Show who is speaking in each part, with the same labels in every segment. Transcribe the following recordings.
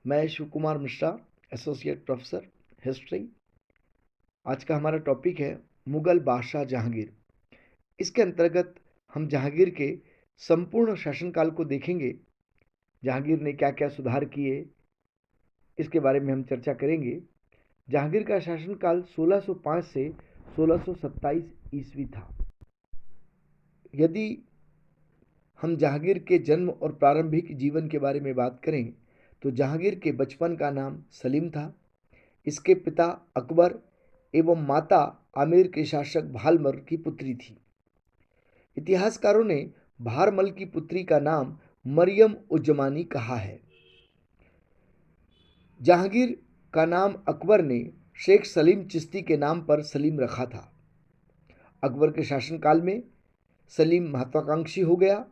Speaker 1: मैं Shiv Kumar Mishra, associate professor history. आज का हमारा टॉपिक है मुगल बादशाह जहांगीर। इसके अंतर्गत हम जहांगीर के संपूर्ण शासनकाल को देखेंगे। जहांगीर ने क्या क्या सुधार किए, इसके बारे में हम चर्चा करेंगे। जहांगीर का शासनकाल 1605 से 1627 ईस्वी था। यदि हम जहांगीर के जन्म और प्रारंभिक जीवन के बारे में बात करें तो जहांगीर के बचपन का नाम सलीम था। इसके पिता अकबर एवं माता आमेर के शासक भारमल की पुत्री थी। इतिहासकारों ने भारमल की पुत्री का नाम मरियम उज़्ज़मानी कहा है। जहांगीर का नाम अकबर ने शेख सलीम चिश्ती के नाम पर सलीम रखा था। अकबर के शासनकाल में सलीम महत्वाकांक्षी हो गया।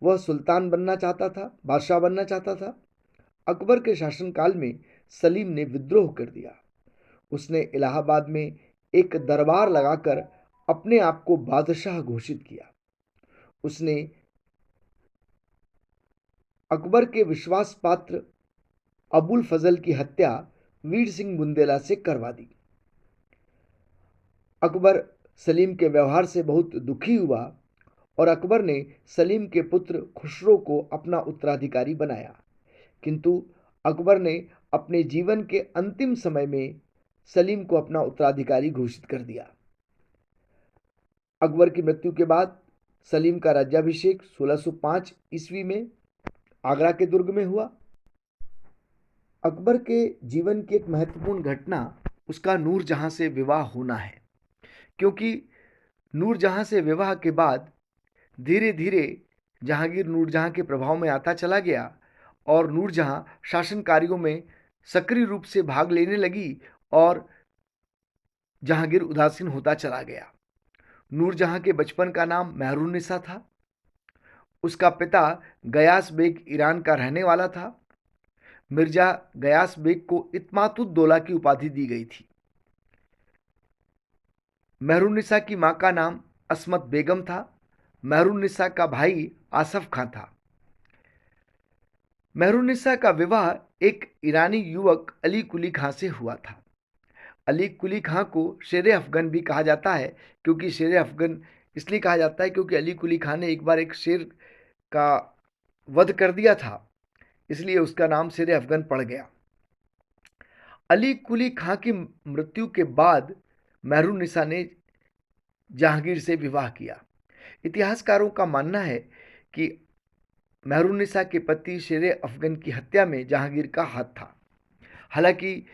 Speaker 1: वह सुल्तान बनना चाहता था, बादशाह बनना चाहता था। अकबर के शासनकाल में सलीम ने विद्रोह कर दिया। उसने इलाहाबाद में एक दरबार लगाकर अपने आप को बादशाह घोषित किया। उसने अकबर के विश्वास पात्र अबुल फजल की हत्या वीर सिंह बुंदेला से करवा दी। अकबर सलीम के व्यवहार से बहुत दुखी हुआ और अकबर ने सलीम के पुत्र खुसरो को अपना उत्तराधिकारी बनाया। किंतु अकबर ने अपने जीवन के अंतिम समय में सलीम को अपना उत्तराधिकारी घोषित कर दिया। अकबर की मृत्यु के बाद सलीम का राज्याभिषेक 1605 ईस्वी में आगरा के दुर्ग में हुआ। अकबर के जीवन की एक महत्वपूर्ण घटना उसका नूरजहां से विवाह होना है, क्योंकि नूरजहां से विवाह के बाद धीरे धीरे जहांगीर नूरजहां के प्रभाव में आता चला गया और नूरजहां शासन कार्यों में सक्रिय रूप से भाग लेने लगी और जहांगीर उदासीन होता चला गया। नूरजहां के बचपन का नाम मेहरुन्निसा था। उसका पिता गयास बेग ईरान का रहने वाला था। मिर्जा गयास बेग को इत्मातुद्दौला की उपाधि दी गई थी। मेहरुन्निसा की मां का नाम असमत बेगम था। मेहरुन्निसा का भाई आसफ खां था। मेहरुन्निसा का विवाह एक ईरानी युवक अली कुली खां से हुआ था। अली कुली खां को शेर अफगन भी कहा जाता है, क्योंकि शेर अफगन इसलिए कहा जाता है क्योंकि अली कुली खां ने एक बार एक शेर का वध कर दिया था, इसलिए उसका नाम शेर अफगन पड़ गया। अली कुली खां की मृत्यु के बाद मेहरुन्निसा ने जहांगीर से विवाह किया। इतिहासकारों का मानना है कि मेहरुन्निसा के पति शेर अफगन की हत्या में जहांगीर का हाथ था। हालांकि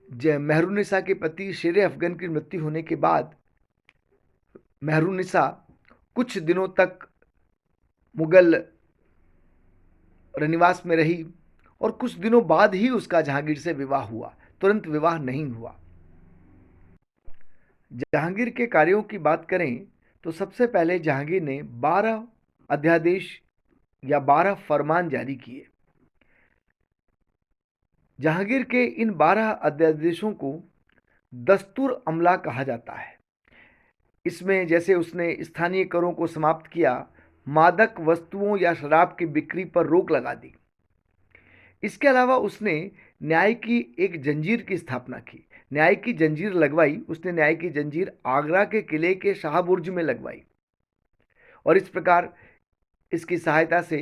Speaker 1: मेहरुन्निसा के पति शेर अफगन की मृत्यु होने के बाद मेहरुन्निसा कुछ दिनों तक मुगल रनिवास में रही और कुछ दिनों बाद ही उसका जहांगीर से विवाह हुआ, तुरंत विवाह नहीं हुआ। जहांगीर के कार्यों की बात करें तो सबसे पहले जहांगीर ने 12 अध्यादेश या 12 फरमान जारी किए। जहांगीर के इन 12 अध्यादेशों को दस्तूर अमला कहा जाता है। इसमें जैसे उसने स्थानीय करों को समाप्त किया, मादक वस्तुओं या शराब की बिक्री पर रोक लगा दी। इसके अलावा उसने न्याय की एक जंजीर की स्थापना की, न्याय की जंजीर लगवाई। उसने न्याय की जंजीर आगरा के किले के शाहबुर्ज में लगवाई और इस प्रकार इसकी सहायता से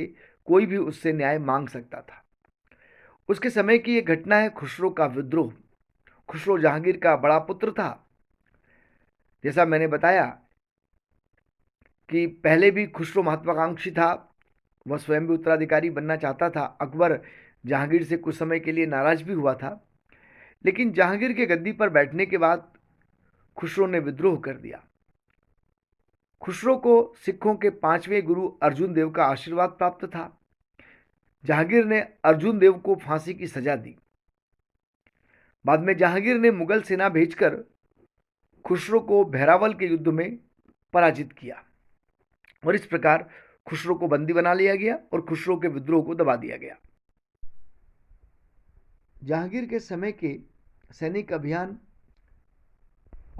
Speaker 1: कोई भी उससे न्याय मांग सकता था। उसके समय की एक घटना है खुसरो का विद्रोह। खुसरो जहांगीर का बड़ा पुत्र था। जैसा मैंने बताया कि पहले भी खुसरो महत्वाकांक्षी था, वह स्वयं भी उत्तराधिकारी बनना चाहता था। अकबर जहांगीर से कुछ समय के लिए नाराज भी हुआ था, लेकिन जहांगीर के गद्दी पर बैठने के बाद खुसरो ने विद्रोह कर दिया। खुसरो को सिखों के 5वें गुरु अर्जुन देव का आशीर्वाद प्राप्त था। जहांगीर ने अर्जुन देव को फांसी की सजा दी। बाद में जहांगीर ने मुगल सेना भेजकर खुसरो को बहरावल के युद्ध में पराजित किया और इस प्रकार खुसरो को बंदी बना लिया गया और खुसरो के विद्रोह को दबा दिया गया। जहांगीर के समय के सैनिक अभियान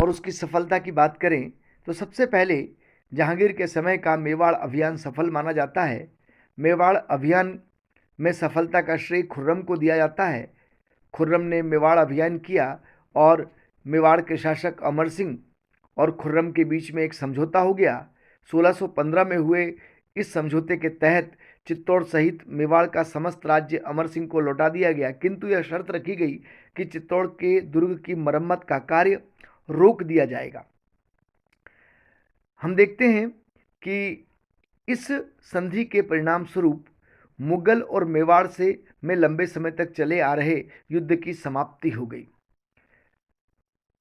Speaker 1: और उसकी सफलता की बात करें तो सबसे पहले जहांगीर के समय का मेवाड़ अभियान सफल माना जाता है। मेवाड़ अभियान में सफलता का श्रेय खुर्रम को दिया जाता है। खुर्रम ने मेवाड़ अभियान किया और मेवाड़ के शासक अमर सिंह और खुर्रम के बीच में एक समझौता हो गया। 1615 में हुए इस समझौते के तहत चित्तौड़ सहित मेवाड़ का समस्त राज्य अमर सिंह को लौटा दिया गया, किंतु यह शर्त रखी गई कि चित्तौड़ के दुर्ग की मरम्मत का कार्य रोक दिया जाएगा। हम देखते हैं कि इस संधि के परिणाम स्वरूप मुगल और मेवाड़ से में लंबे समय तक चले आ रहे युद्ध की समाप्ति हो गई।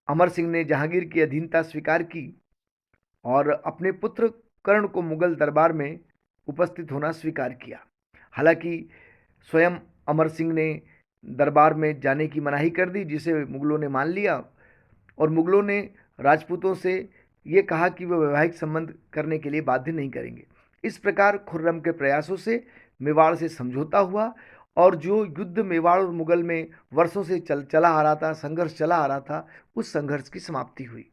Speaker 1: अमर सिंह ने जहांगीर की अधीनता स्वीकार की और अपने पुत्र कर्ण को मुगल दरबार में उपस्थित होना स्वीकार किया। हालांकि स्वयं अमर सिंह ने दरबार में जाने की मनाही कर दी, जिसे मुगलों ने मान लिया और मुगलों ने राजपूतों से ये कहा कि वे वैवाहिक संबंध करने के लिए बाध्य नहीं करेंगे। इस प्रकार खुर्रम के प्रयासों से मेवाड़ से समझौता हुआ और जो युद्ध मेवाड़ और मुगल में वर्षों से चला आ रहा था, संघर्ष चला आ रहा था, उस संघर्ष की समाप्ति हुई।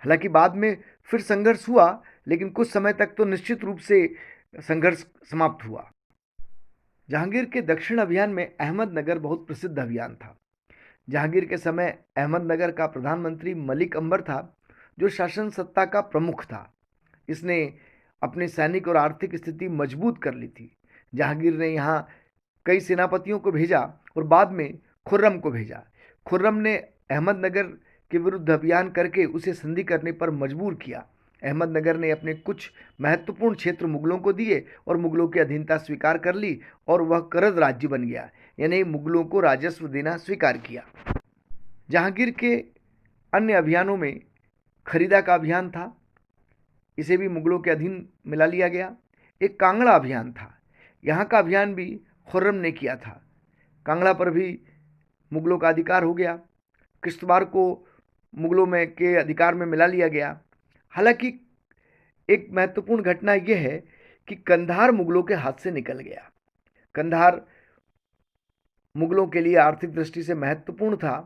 Speaker 1: हालांकि बाद में फिर संघर्ष हुआ, लेकिन कुछ समय तक तो निश्चित रूप से संघर्ष समाप्त हुआ। जहांगीर के दक्षिण अभियान में अहमदनगर बहुत प्रसिद्ध अभियान था। जहांगीर के समय अहमदनगर का प्रधानमंत्री मलिक अंबर था, जो शासन सत्ता का प्रमुख था। इसने अपने सैनिक और आर्थिक स्थिति मजबूत कर ली थी। जहांगीर ने यहाँ कई सेनापतियों को भेजा और बाद में खुर्रम को भेजा। खुर्रम ने अहमदनगर के विरुद्ध अभियान करके उसे संधि करने पर मजबूर किया। अहमदनगर ने अपने कुछ महत्वपूर्ण क्षेत्र मुगलों को दिए और मुगलों की अधीनता स्वीकार कर ली और वह करद राज्य बन गया, यानी मुगलों को राजस्व देना स्वीकार किया। जहांगीर के अन्य अभियानों में खरीदा का अभियान था, इसे भी मुगलों के अधीन मिला लिया गया। एक कांगड़ा अभियान था, यहाँ का अभियान भी खुर्रम ने किया था। कांगड़ा पर भी मुगलों का अधिकार हो गया। किश्तवाड़ को मुगलों में के अधिकार में मिला लिया गया। हालांकि एक महत्वपूर्ण घटना यह है कि कंधार मुगलों के हाथ से निकल गया। कंधार मुगलों के लिए आर्थिक दृष्टि से महत्वपूर्ण था,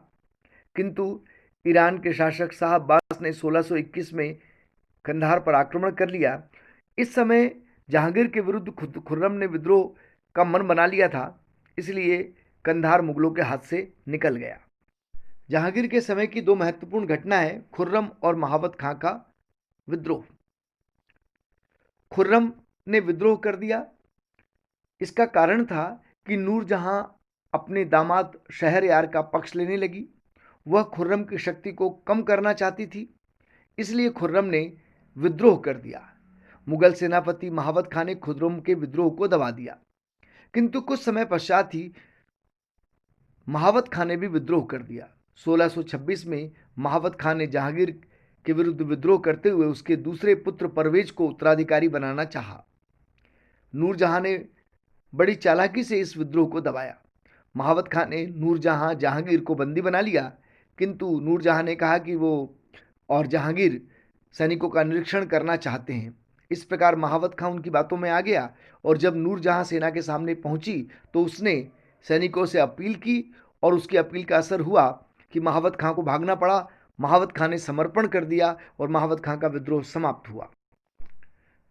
Speaker 1: किंतु ईरान के शासक शाह अब्बास ने 1621 में कंधार पर आक्रमण कर लिया। इस समय जहांगीर के विरुद्ध खुर्रम ने विद्रोह का मन बना लिया था, इसलिए कंधार मुगलों के हाथ से निकल गया। जहांगीर के समय की दो महत्वपूर्ण घटनाएं खुर्रम और महावत खां का विद्रोह। खुर्रम ने विद्रोह कर दिया। इसका कारण था कि नूरजहां अपने दामाद शहरयार का पक्ष लेने लगी। वह खुर्रम की शक्ति को कम करना चाहती थी, इसलिए खुर्रम ने विद्रोह कर दिया। मुगल सेनापति महावत खां ने खुर्रम के विद्रोह को दबा दिया, किंतु कुछ समय पश्चात ही महावत खां ने भी विद्रोह कर दिया। 1626 में महावत खां ने जहांगीर के विरुद्ध विद्रोह करते हुए उसके दूसरे पुत्र परवेज को उत्तराधिकारी बनाना चाहा। नूरजहां ने बड़ी चालाकी से इस विद्रोह को दबाया। महावत खां ने नूरजहां जहांगीर को बंदी बना लिया, किंतु नूरजहां ने कहा कि वो और जहांगीर सैनिकों का निरीक्षण करना चाहते हैं। इस प्रकार महावत खां उनकी बातों में आ गया और जब नूरजहां सेना के सामने पहुंची तो उसने सैनिकों से अपील की और उसकी अपील का असर हुआ कि महावत खां को भागना पड़ा। महावत खां ने समर्पण कर दिया और महावत खां का विद्रोह समाप्त हुआ।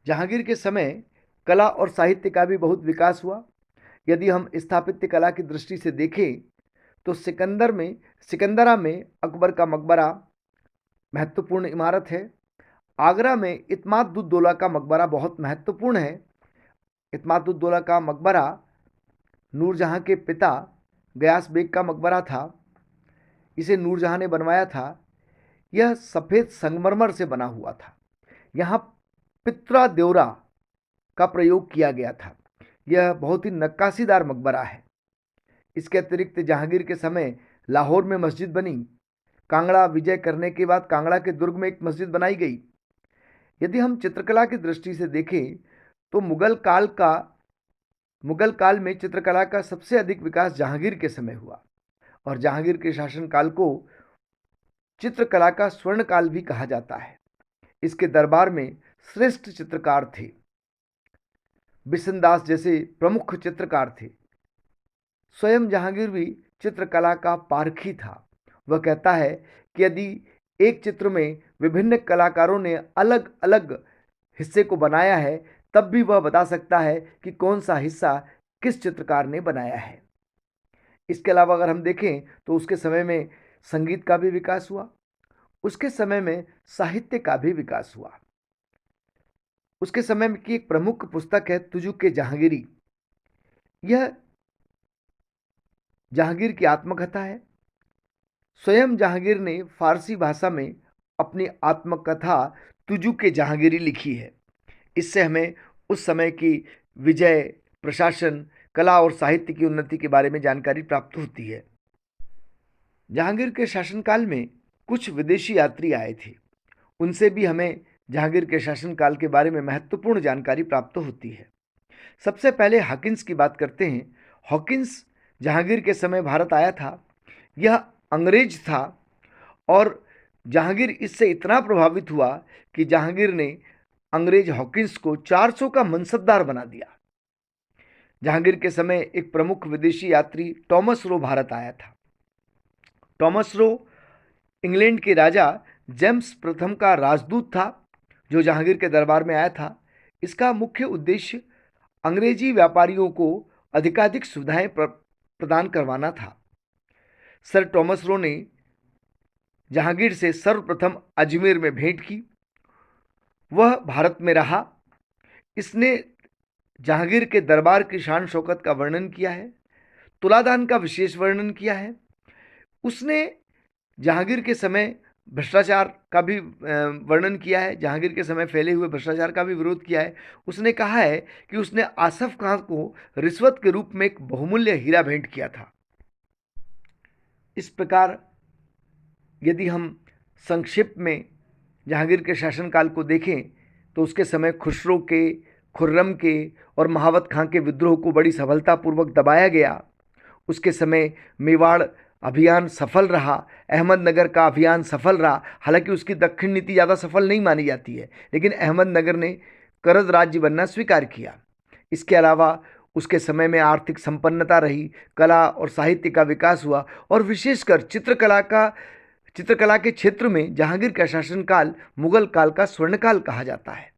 Speaker 1: जहांगीर के समय कला और साहित्य का भी बहुत विकास हुआ। यदि हम स्थापत्य कला की दृष्टि से देखें तो सिकंदरा में अकबर का मकबरा महत्वपूर्ण इमारत है। आगरा में इत्माद-उद-दौला का मकबरा बहुत महत्वपूर्ण है। इत्माद-उद-दौला का मकबरा नूरजहां के पिता गयास बेग का मकबरा था। इसे नूरजहां ने बनवाया था। यह सफ़ेद संगमरमर से बना हुआ था। यहाँ पित्रा देवरा का प्रयोग किया गया था। यह बहुत ही नक्काशीदार मकबरा है। इसके अतिरिक्त जहांगीर के समय लाहौर में मस्जिद बनी। कांगड़ा विजय करने के बाद कांगड़ा के दुर्ग में एक मस्जिद बनाई गई। यदि हम चित्रकला की दृष्टि से देखें तो मुगल काल में चित्रकला का सबसे अधिक विकास जहांगीर के समय हुआ और जहांगीर के शासनकाल को चित्रकला का स्वर्ण काल भी कहा जाता है। इसके दरबार में श्रेष्ठ चित्रकार थे। बिशनदास जैसे प्रमुख चित्रकार थे। स्वयं जहांगीर भी चित्रकला का पारखी था। वह कहता है कि यदि एक चित्र में विभिन्न कलाकारों ने अलग अलग हिस्से को बनाया है, तब भी वह बता सकता है कि कौन सा हिस्सा किस चित्रकार ने बनाया है। इसके अलावा अगर हम देखें तो उसके समय में संगीत का भी विकास हुआ, उसके समय में साहित्य का भी विकास हुआ। उसके समय में की एक प्रमुख पुस्तक है तुजु के जहांगीरी। यह जहांगीर की आत्मकथा है। स्वयं जहांगीर ने फारसी भाषा में अपनी आत्मकथा तुजु के जहांगीरी लिखी है। इससे हमें उस समय की विजय, प्रशासन, कला और साहित्य की उन्नति के बारे में जानकारी प्राप्त होती है। जहांगीर के शासनकाल में कुछ विदेशी यात्री आए थे, उनसे भी हमें जहांगीर के शासनकाल के बारे में महत्वपूर्ण जानकारी प्राप्त होती है। सबसे पहले हॉकिंस की बात करते हैं। हॉकिंस जहांगीर के समय भारत आया था। यह अंग्रेज था और जहांगीर इससे इतना प्रभावित हुआ कि जहांगीर ने अंग्रेज हॉकिंस को 400 का मनसबदार बना दिया। जहांगीर के समय एक प्रमुख विदेशी यात्री टॉमस रो भारत आया था। टॉमस रो इंग्लैंड के राजा जेम्स प्रथम का राजदूत था, जो जहांगीर के दरबार में आया था। इसका मुख्य उद्देश्य अंग्रेजी व्यापारियों को अधिकाधिक सुविधाएं प्रदान करवाना था। सर टॉमस रो ने जहांगीर से सर्वप्रथम अजमेर में भेंट की। वह भारत में रहा। इसने जहांगीर के दरबार की शान शौकत का वर्णन किया है, तुलादान का विशेष वर्णन किया है। उसने जहांगीर के समय भ्रष्टाचार का भी वर्णन किया है, जहांगीर के समय फैले हुए भ्रष्टाचार का भी विरोध किया है। उसने कहा है कि उसने आसफ खां को रिश्वत के रूप में एक बहुमूल्य हीरा भेंट किया था। इस प्रकार यदि हम संक्षिप्त में जहांगीर के शासनकाल को देखें तो उसके समय खुसरो के, खुर्रम के और महावत खां के विद्रोह को बड़ी सफलतापूर्वक दबाया गया। उसके समय मेवाड़ अभियान सफल रहा, अहमदनगर का अभियान सफल रहा। हालांकि उसकी दक्षिण नीति ज़्यादा सफल नहीं मानी जाती है, लेकिन अहमदनगर ने करद राज्य बनना स्वीकार किया। इसके अलावा उसके समय में आर्थिक संपन्नता रही, कला और साहित्य का विकास हुआ और विशेषकर चित्रकला के क्षेत्र में जहांगीर का शासनकाल मुगल काल का स्वर्णकाल कहा जाता है।